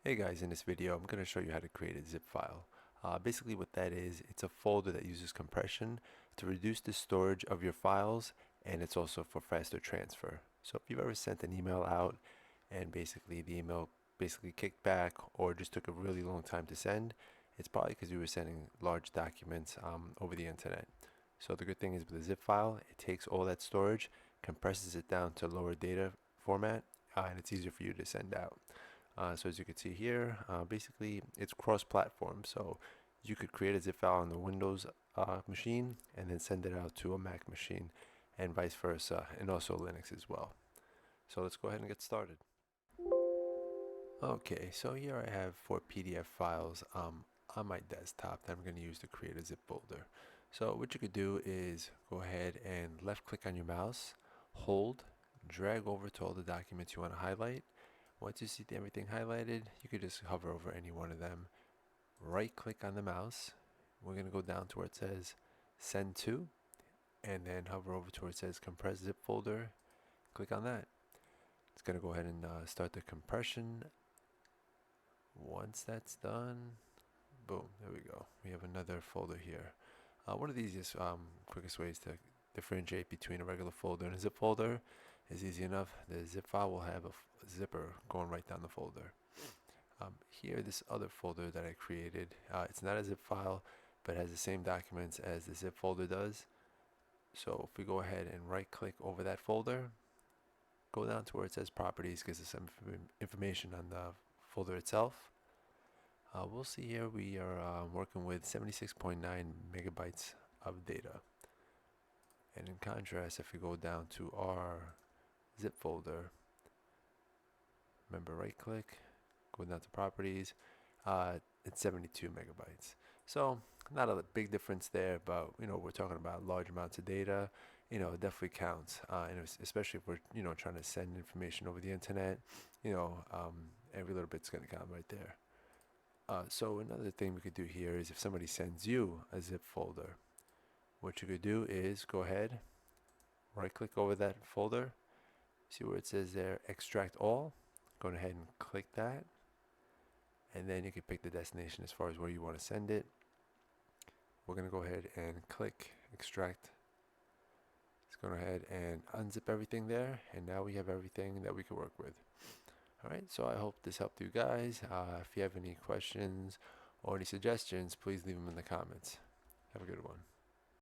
Hey guys, in this video I'm going to show you how to create a zip file. Basically what that is, it's a folder that uses compression to reduce the storage of your files, and it's also for faster transfer. So if you've ever sent an email out and basically the email kicked back or just took a really long time to send, it's probably because you were sending large documents over the internet. So the good thing is with a zip file, it takes all that storage, compresses it down to lower data format, and it's easier for you to send out. So as you can see here, basically it's cross-platform. So you could create a zip file on the Windows machine and then send it out to a Mac machine, and vice versa, and also Linux as well. So let's go ahead and get started. Okay, so here I have 4 PDF files on my desktop that I'm going to use to create a zip folder. So what you could do is go ahead and left click on your mouse, hold, drag over to all the documents you want to highlight. Once you see everything highlighted, you could just hover over any one of them. Right click on the mouse. We're going to go down to where it says send to, and then hover over to where it says compress zip folder. Click on that. It's going to go ahead and start the compression. Once that's done, boom, there we go. We have another folder here. One of the easiest, quickest ways to differentiate between a regular folder and a zip folder is easy enough. The zip file will have a zipper going right down the folder. Here, this other folder that I created, it's not a zip file, but has the same documents as the zip folder does. So if we go ahead and right click over that folder, go down to where it says properties, gives us some information on the folder itself. We'll see here we are working with 76.9 megabytes of data. And in contrast, if we go down to our zip folder, remember right click, go down to properties, it's 72 megabytes. So not a big difference there, but we're talking about large amounts of data. It definitely counts, and especially if we're trying to send information over the internet. Every little bit's gonna count right there. So another thing we could do here is if somebody sends you a zip folder, what you could do is go ahead, right click over that folder, see where it says there extract all, go ahead and click that, and then you can pick the destination as far as where you want to send it. We're going to go ahead and click extract. Let's go ahead and unzip everything there, and now we have everything that we can work with. Alright, so I hope this helped you guys. If you have any questions or any suggestions, please leave them in the comments. Have a good one.